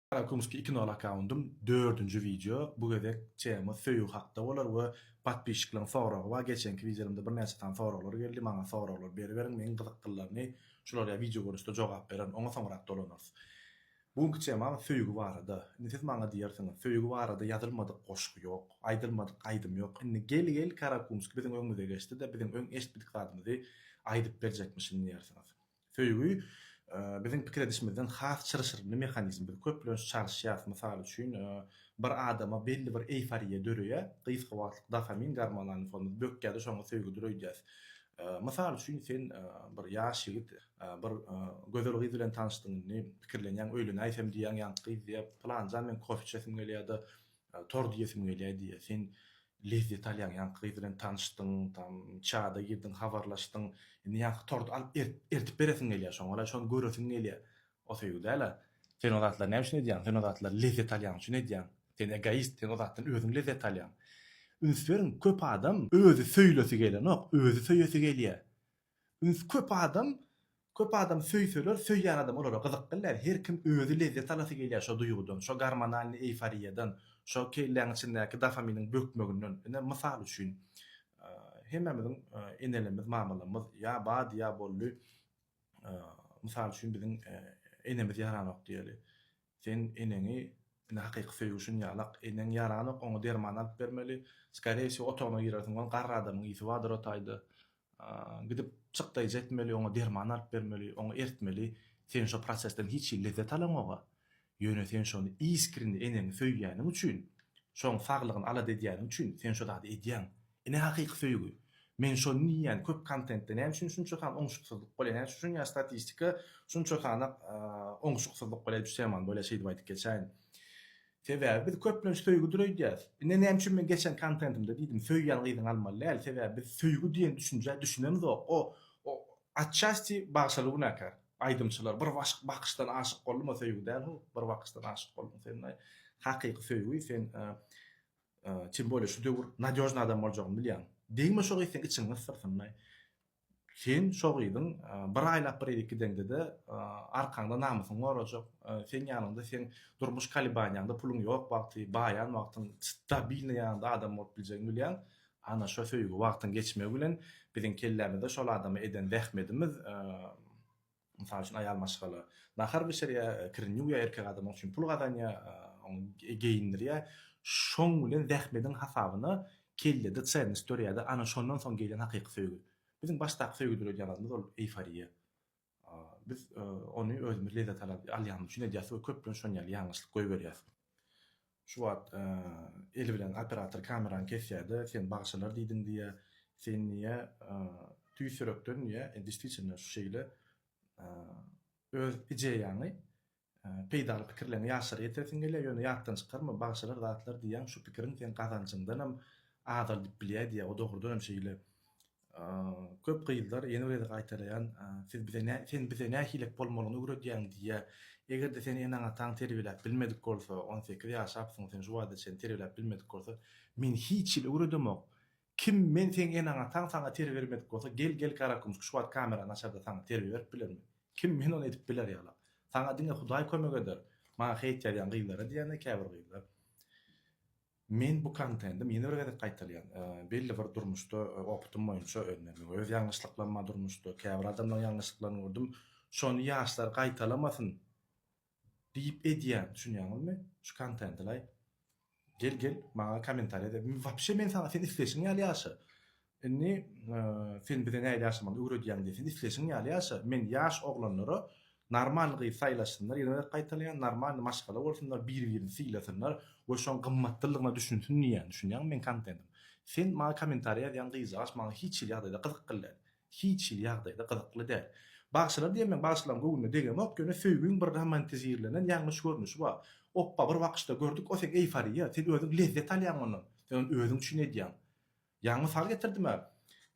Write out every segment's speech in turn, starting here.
Karakumski 2 nol akkauntym 4-nji video. Bu gezek çäme söýüg hakda bolar we patbişiklaryň soragy we geçenki videomda bir näçe tan soralar geldi. Maňa soralar beriberiň, men gyzykdylaryny şolara video görüşde jogap beren, oňa soňrak dolanarys. Buňky çäme söýügi barada. Siz maňa diýersiňiz, söýügi barada ýazylmadyk goşgy ýok, aýdylmadyk aýdym ýok. Indi gel Karakumski biziň öňümizde geçdi de biziň öň eşitdik adymyzy aýdyp berjekmişin diýersiňiz. Söýügi biziň pikir edişimizden has çyrşyryny mexanizm bir köplöň çarşýas mysal üçin bir adama belli bir eýfariýa döreýär, gysga wagtlyk dopamin gormonlaryny fondy bökýärdi, şoňa söýgü döreýär. Mysal üçin sen bir ýaş ýigit bir gözel gyz bilen tanışdygyny pikirlenýän, öýlen aýsam diýen ýanky diýip planjan men kofe içesim gelýärdi, tor diýesim gelýärdi. Sen lezzet alýan ýanky gyz bilen tanışdyň, tam çada girdin, habarlaşdyň, indi ýanky tordy alyp ertip beresin gelýär, şoňa şonu göresin gelýär. O söýgü däl. Sen o zatlar näme üçin edýän? Sen o zatlar lezzet alýan üçin edýän. Sen egoist, sen o zatdan özüň lezzet alýan. Ünsüň köp adam özü söýlesi gelenok, özü söýesi gelýär. Köp adam söýseler, söýýän adam olara gyzyk gelýär. Her kim özü lezzet alasy gelýär şo duýgudan, şo gormonal eýfariýadan, şo kelläň içindäki dopaminiň bökmeginden. Ene mysal üçin hemmemiziň enelerimiz, mamalarymız ýa bad ýa bolly mysal üçin biziň enemiz ýaranok diýeli. Sen eneni ene hakyky söýgüşin ýalak, enen ýaranok oňa derman alyp bermeli. Skaresi otoguna girersiň, ol garra adamyň ýyzy wadyr otaydy. Gidip çykda jetmeli, oňa derman alyp bermeli, oňa ertmeli. Sen şo prosesden hiç lezzet alamaga. Ýöne sen şonu iskirini eneni söýýäniň üçin, şoň saglygyny ala edýäniň üçin sen şo zady edýän. Ene hakyky söýgü. Men şo niýen köp kontentde näme üçin şunça kan oňşuksyzlyk bolýar, näme üçin ýa statistika şunça kan oňşuksyzlyk bolýar düşýän böyle şey diýip aýdyp geçäň. Sebäbi biz köplen söýgü duruýdýar. Näme üçin men geçen kontentimde diýdim, söýýän gyzyň almaly, sebäbi biz söýgü diýen düşünje düşünemiz o atçasti bagşalygy näker. Aýdymçylar bir bakışdan aşyk bolma söýgü däl, bir bakışdan aşyk bolma sen hakyky söýgü sen tim bolýar şu döwür nadёжный adam boljagyny bilýän. Deňme şo gysyň içiňe syrsyny. Sen şo gyzyň bir aýlap bir iki dengde de arkaňda namysyň gorajak. Sen ýanynda sen durmuş kalibaniýanda puluň ýok, wagty baýan, wagtyň stabil ýanynda adam bolup biljegini bilýän. Ana şo söýgü wagtyň geçmegi bilen biziň kellämizde şol adamy eden wähmedimiz mysal üçin aýal maşgaly. Nahar bir şeýle kirinýär erkek adam üçin pul gazanýar, geyindirýär. Şoň bilen wähmediň hasabyny kellede çyn istoriýada ana şondan soň gelen hakyky söýgü. Biziň başdaky söýgü durýanymyz ol eýfariýa. Biz ony özümiz lezzet alýan üçin edýäs we köplen şonýaly ýalňyşlyk goýberýäs. Şu wagt el bilen operator kamerany kesýärdi, sen bagşalar diýdin diýe, sen niýe tüýsürekden niýe действительно şu şeýle öz ideýany peýdal pikirlerini ýaşyr ýetirsiň gelýär, ýöne ýatdan çykarma bagşalar zatlar diýen şu pikiriň sen gazançyndan hem adal diýip bilýär diýe, o dogrudan hem şeýle köp gyýylar ýene bir gaýtalaýan sen bize nähilek bolmalygyny öwredýän diýe. Egerde sen ýene taň terbiýelap bilmedik bolsa, 18 ýaş apsyň sen şu wagtda sen terbiýelap bilmedik bolsa, men hiç ýyl öwredemok. Kim men sen ýene taň saňa terbiýe bermedik bolsa, gel Karakumski şu wagt kamerany açarda saňa terbiýe berip bilermi? Kim men onu edip biler ýala. Saňa diňe Hudaý kömek eder. Maňa heýt ýarýan gyýlara diýende käbir gyýlar. Men bu kontentim ýene bir gezek gaýtalýan. Belli bir durmuşda opytym boýunça öňüme öz ýalňyşlyklarymla durmuşda käbir adamlaryň ýalňyşlyklaryny gördüm. Şonu ýaşlar gaýtalamasyn diýip edýän, düşünýäňizmi? Şu kontentlaý. Gel maňa kommentariýa de. Wapşe men saňa sen isleşiň ýaly ýaşa. Indi sen bize näme ýaşamany öwredýän diýip isleşiň ýaly ýaşa. Men ýaş oglanlara normal gyý saýlaşsynlar, ýene gaýtalýan normal maşgala bolsunlar, bir-birini syýlasynlar we şoň gymmatlygyna düşünýän men kontentim. Sen maňa kommentariýa ýan gyýjak, maňa hiç ýagdaýda gyzyk gelýär. Hiç ýagdaýda gyzykly däl. Bagşalar diýmen bagşalan göwüne degen ok, göne söýgüň bir romantizirlenen ýalňyş görnüşi bar. Oppa bir wagtda gördük, o sen eýfariýa, sen özüň lezzet alýan ondan. Sen özüň üçin edýän. Ýalňy sal getirdim.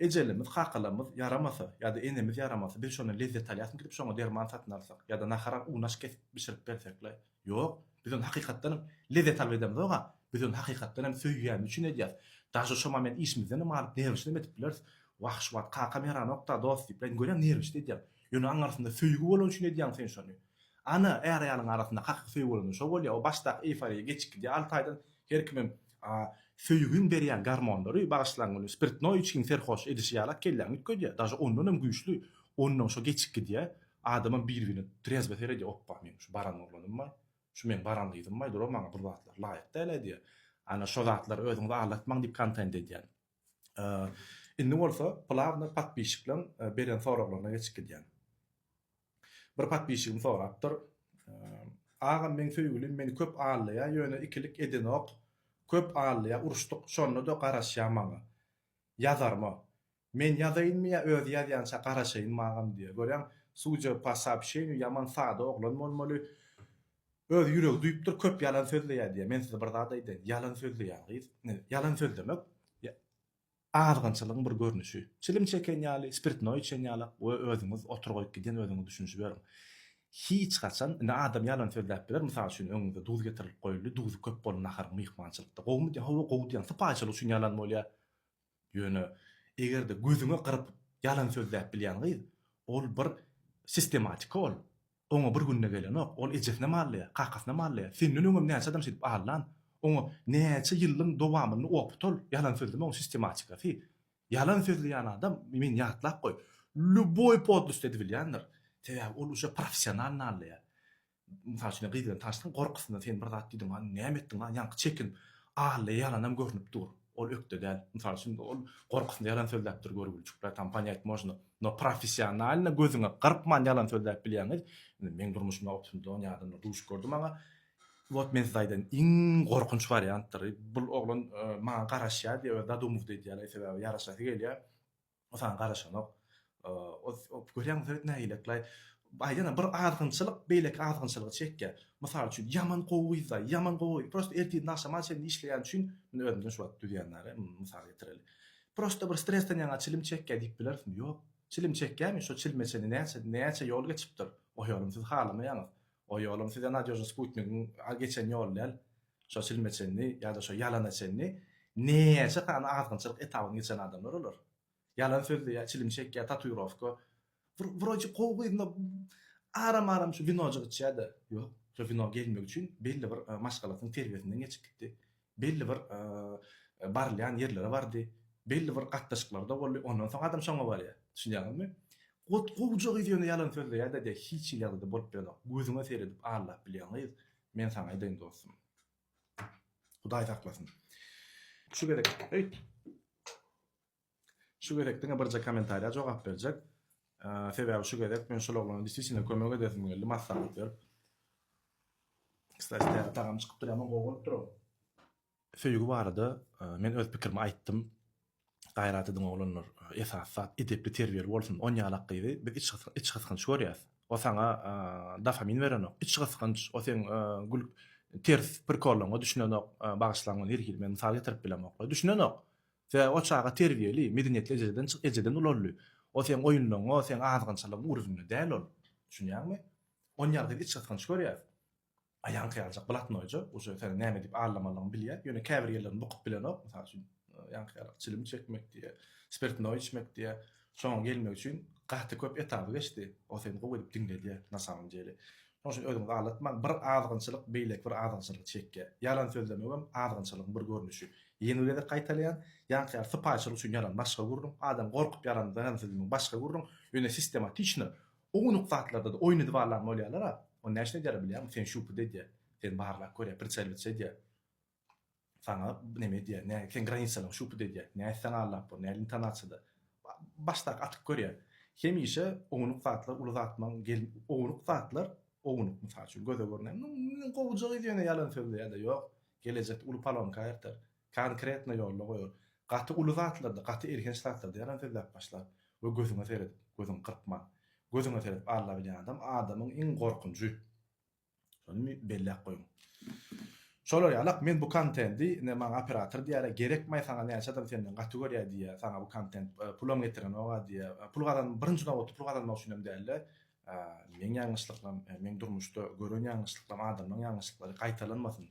Ejelimiz, hakalamız yaramasa ýa-da enemiz yaramasa bir şonu lezzet alýasyn gidip şoňa derman satyn alsak ýa-da nahara unaş kesip bişirip bersekle. Ýok, biz onu hakykatdan lezzet alýadymyz oga. Biz onu hakykatdan hem söýýän üçin edýäs. Daşy şo moment işimizden hem alyp nerwişde etip bileriz. Wagt kamera nokta dost diýip ben görýän nerwişde edýär. Ýöne aňarsynda söýgü bolan üçin edýän sen şonu. Ana ýaly arasynda hak söýüp bolan şo bolýar. O başda eýfariýa geçikdi. 6 aýdan her kimim söýgün berýän garmonlary bagyşlangyny spirtno içkin serhoş edişi ýalak kelläň ütködýär. Daşy ondan hem güýçlü. Ondan şo geçikdi adamın bir-birini trezbe seredi oppa men şu baran oglanymmy. Şu men baranlyydymmy? Dur maňa bir wagtlar laýyk däl diýär. Ana şo zatlar özüňi aglatmaň diýip kontent edýär. Indi bolsa plavna patpişiklen beren soraglaryna geçip gidýän. Bir patpişigim sorapdyr. Agam men söýgülim meni köp ağlaýa, ýöne ikilik edenok, köp ağlaýa, uruşdyk, şonu da garaşýamaňa. Ýazarmy? Men ýazaýynmy ýa öz ýazýança garaşaýyn magam diýär. Görýän, suja pasapşeýni ýaman sada oglan bolmaly. Öz ýüregi duýupdyr, köp ýalan sözleýär diýär. Men size bir zat aýdyn, ýalan sözleýär. Ýalan söz demek azgynçylygyň bir görnüşi. Çilim çeken ýaly, spirtno içen ýaly, we özüňiz oturgyp giden özüňiz düşünýär beriň. Hiç gaçan ne adam ýalan sözläp biler, mysal üçin öňüňizde duz getirilip goýuldy, duzy köp bolan ahar myhmançylykda. Gowmy diýen, hawa gowy diýen, sypaçylyk üçin ýalan bolýar. Ýöne egerde gözüňe gyryp ýalan sözläp bilýänňiz, ol bir sistematik ol. Oňa bir günne gelenok, ol ejefne mallyar, kakasna mallyar. Senin öňüm näçe adam şeýip ahlan, oňa näçe ýylyň dowamyny optol, ýalan sözleme oň sistematik fi. Ýalan sözleýän adam men ýatlap goý. Luboy podlust edip bilýändir. Täze ol uşa professional nallyar. Mysal üçin gyzydan taşdyn gorkusyna sen bir zat diýdiň, näme etdiň lan, ýanky çekin. Ahly ýalanam görnüp dur. Ol ökde däl. Mysal üçin ol gorkusyna ýalan sözläp dur görübilçik. Tam panyat можно. No professionalna gözüňe gyrpman ýalan sözläp bilýändir. Men durmuşymda opsunda ýadan duş gördüm ama wot men zaýdan iň gorkunç variantdyr. Bu oglan maňa garaşýar diýip da dumuz diýýär, sebäbi ýaraşasy gelýär. O sana garaşanok. O görýän zat näýleklay. Aýdana bir azgynçylyk, beýlek azgynçylygy çekýär. Mysal üçin ýaman gowy, ýaman gowy. Prosta erteden naşama sen işleýän üçin men özümden şu wagt düýýänlere mysal getireli. Prosta bir stresden ýa çilim çekýär diýip bilersiň. Ýok. Çilim çekýärmi? Şo çilmeçeni näçe ýol geçipdir. O ýolum siz halamaýaňyz. O ýolum size nadýožny Sputnik'in geçen ýollar. Şo çilmeçeni ýa-da şo ýalanaçeni näçe kana azgynçylyk etabyny geçen adamlar olur. Ýalan sözleýär, çilim çekýär, tatuirovka. Wroji gowy aram şu vinoja gitýärdi. Ýok, şo vino gelmek üçin belli bir maşgalatyň terbiýesinden geçip gitdi. Belli bir barlayan yerlere bardy. Belli bir gatnaşyklarda boldy. Ondan soň adam şoňa barýar. Düşünýärmi? Gowjak ýene ýalan sözleýär de hiç ýalada bolup bilenok. Gözüňe seredip Allah bilýänler. Men sana aýdyn dostum. Hudaý saklasyn. Şu gerek. Şu gerekden birje kommentariýa jogap berjek. Sebäbi şu gerek men şol oglany diskusiyona kömek edesim geldi, maslahat berip. Kısaca tagam çykyp durýan gowup dur. Söýgü barada men öz pikirimi aýtdym. Gaýrat ediň oglanlar esasat edepli terbiýeli bolsun, on ýalak gyzy biz iç gysgynç görýäs. O sana dopamin berenok. İç gysgynç, o sen gül ters perkollaňa düşünenok, bagyşlangyň herkil men mysal getirip bilemok. Düşünenok. Ve o çağa terbiýeli, medeniyetli ejeden ulanly. O sen oýunlaryň, o sen azgynçylygyň urusunda däl ol. Düşünýärmi? On ýalda iç gysgynç görýäs. Aýan kıyarcak bulatnoýja, uşa sen näme diýip ağlamalygyny bilýär. Ýöne käbir ýerlerini bukyp bilenok, mysal üçin ýanky çilim çekmek diýe, spirtno içmek diýe, şoň gelmek üçin gaty köp etaby geçdi. O sen gowy edip dinledýär, nasamyn jeli. Şoň üçin özüňi ağlatmak, bir azgynçylyk, beýlek bir azgynçylyk çekýär. Ýalan sözlemegem azgynçylygyň bir görnüşi. Ýene-de gaýtalýan, ýanky sypaçylyk üçin ýalan başga gurrun, adam gorkup ýalan sözlemegi başga gurrun, ýöne sistematikni o nuktatlarda da oýnady barlan bolýarlar. O näçe dere bilýär, sen şupu diýär. Sen barlak görýär, perselwitse diýär. Sana neme diýär, näme sen granisalar şupu diýär. Näme sen Allah bu, näme internatsiýada. Başda atyk görýär. Hemişe o nuktatlar uluzatmaň gel, o nuktatlar oňuny mysal üçin göze görnän. Gowjak ýene ýalan sözleýär-de ýok. Gelecekde ulu palonka ýerler. Konkretne ýollar goýur. Gaty uluzatlarda, gaty erken şartlarda ýalan sözläp başlar. We gözüňe seredip, gözüň gyrpma. Gözüňe seredip Allah bilýän adam adamyň iň gorkunçy. Şonu bellek goýun. Şolar ýalak men bu kontendi näme operator diýär, gerekmeýär sana näçe adam senden kategoriýa diýär, sana bu kontent pulum getiren oga diýär. Pulgadan birinji nowatda pulgadan düşünem diýerler. Men ýalňyşlyklam, men durmuşda görän ýalňyşlyklam adamyň ýalňyşlyklary gaýtalanmasyn.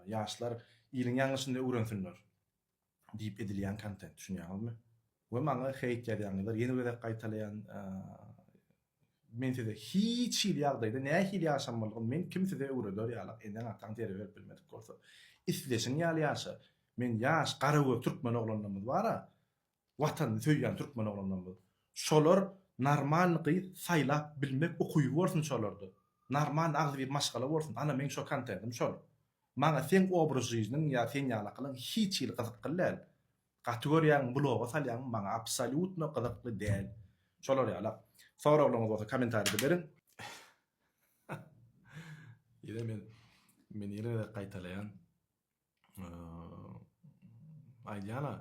Ýaşlar ýylyň ýalňyşynda öwrensinler diýip edilýän kontent düşünýärmi? We maňa heýt ýalanlar ýene bir gaýtalayan men size hiç hil ýagdaýda näme hil ýaşamalygyny men kimsede öwredýär ýaly enden atan teri berip bilmedik bolsa. Isleşin ýaly ýaşa. Men ýaş garagöz türkmen oglanlarymyz bara. Watany söýýän türkmen oglanlarymyz. Şolar normallygy saýlap bilmek okuýup bolsun şolardy. Normal agzy bir maşgala bolsun. Ana men şo kontentim şol. Maňa sen obrazynyň ýa sen ýalakylyň hiç hil gyzyklylar. Kategoriýaň bloga salýan maňa absolutno gyzykly däl. Şolar ýala. Soragyňyz bolsa kommentarda berin. Ýene men ýene gaýtalaýan. Aýdýana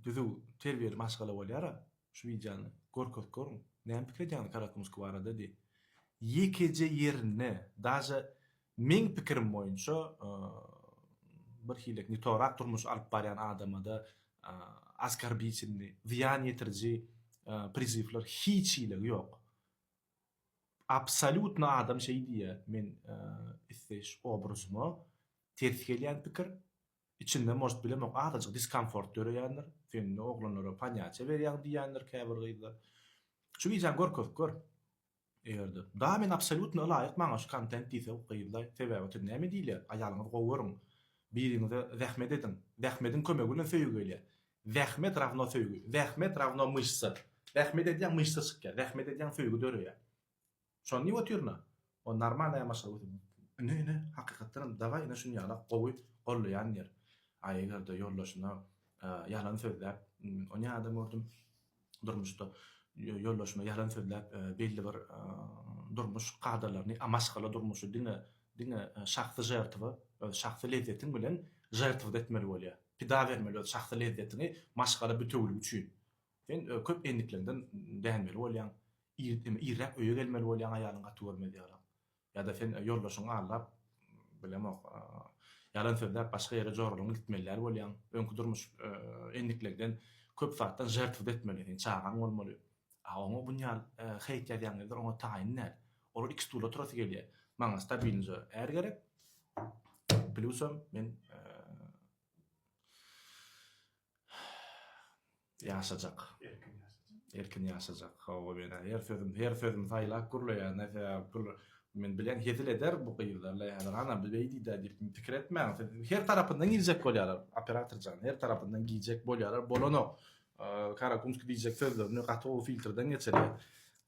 düzü terbiýeli maşgala bolýar. Şu widiany gorkot görüň. Näme pikir edýän Karakumsky barada di. Ýekece ýerine, daja men pikirim boýunça bir hilek nitorak durmuş alyp barýan adama da askarbiçilni, ziyan ýetirji prizivler hiç ilegi ýok. Absolutno adam şey diýär, men isleş obrazymy ters gelýän pikir içinde most bilemek adaçyk diskomfort görýändir. Sen oglanlara panýaça berýän diýenler käbir gyzlar. Şu widiany gör. Ýerde. Da men absolutno laýyk maňa şu kontent diýse gyýylar. Sebäbi näme diýler? Aýalyňyz gowuryň. Biriňize zähmet edin. Zähmetiň kömegi bilen söýüp gelýär. Zähmet ravno söýgü. Zähmet ravno myşsa. Zähmet edýän myşsa çykýar. Zähmet edýän söýgü dörýär. Şonu ýotyrna. O normal ýamaşaly. Ne, hakykatdan daway ina şunu ýala gowy gollaýan ýer. Aýerde ýollaşyna ýalan sözläp, onu adam gördüm durmuşda ýollaşma ýalan sözläp belli bir durmuş gadalarny amaşgala durmuşy diňe şahsy jertwy, şahsy lezzetin bilen jertwy etmeli bolýar. Pida bermeli şahsy lezzetini maşgala bütüwlük üçin. Sen köp endiklerden dähenmeli bolýan, irrek öýe gelmeli bolýan aýalyň gaty görmeli ýalan. Ya da sen ýollaşyňy allap bilemok yalan sözler başga ýere jorlugyny gitmeliler bolýan. Öňkü durmuş endiklerden köp satdan jertwy etmeli, çağan bolmaly. Aňa bunyal heýt ýaýanlar ona taýinler. Olar iki stula turasy gelýär. Maňa stabilnje är gerek. Plusam men ýaşajak. Erkin ýaşajak. Hawa ben her sözüm saýlak gurlaýar, näse men bilen hezil eder bu gyýylarla ýa-da ana bilbeýdi de diýip pikir etmäň. Her tarapyndan giýjek bolýarlar, operatorjan her tarapyndan giýjek bolýarlar. Bolano Karakumsky diýjek sözlerini gaty filtrden geçirýär.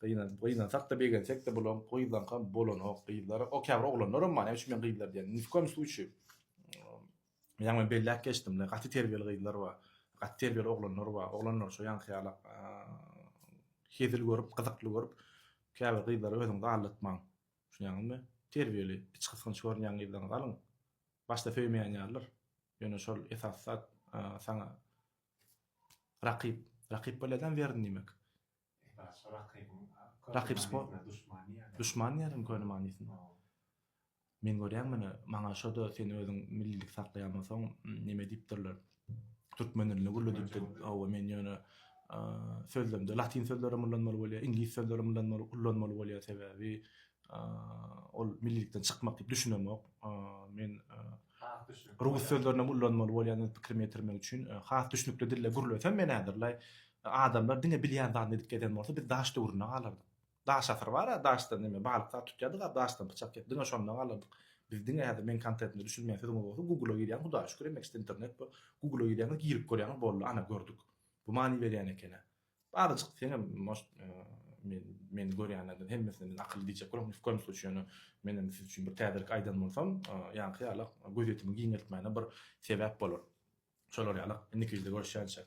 Gyýnan sakda begensek de bolan goýulan kan bolano gyýylar. O käbir oglanlar many üçin men gyýylar diýen. Nifkom suçy. Ýa-da bellek geçdim. Gaty terbiyeli gyýylar bar. Gaty terbiyeli oglanlar bar. Oglanlar şo ýan hyýala hezil görüp, gyzykly görüp käbir gyýylar özüňde aldatmaň. Şuňaňmy? Terbiyeli, iç gysgynç görnýän gyýylan galyň. Başda feýmeýän ýarlar. Ýöne şol esasat saňa rakip bolýan berdi nimek? Rakip spor. Düşman ýaryň köni manysynda. Men görýän mene maňa şoda sen özüň millilik saklaýamasaň neme diýipdirler. Türkmenlerle gurlu diýip, awa men ýöne sözlemde latin sözlerim ullanmaly bolýar, ingilis sözlerim ullanmaly bolýar sebäbi ol millilikden çykmak diýip düşünemek. Men rus sözlerine ullanmaly bolýan pikirimi ýetirmek üçin has düşnükli dille gurulsam men häzirlay adamlar diňe bilýän zat edip geden bolsa biz daşda uruna galardyk. Daş asyr bar, daşda neme balyk tutýardyk, daşdan bıçak ýetdi, diňe şondan galardyk. Biz diňe häzir men kontentini düşünmeýän sözüm bolsa Google'a girýän, Huda şükür emekst internet bu. Google'a girýän, girip görýän boldy, ana gördük. Bu many berýän eken. Barjyk senem men görýänlerden hemmesini akylly diýjek bolam, konuşýan üçin menen üçin bir täzelik aýdan bolsam, ýa-da gözetimi giňeltmäne bir sebäp bolar. Şolar ýaly indikide görüşýänçä.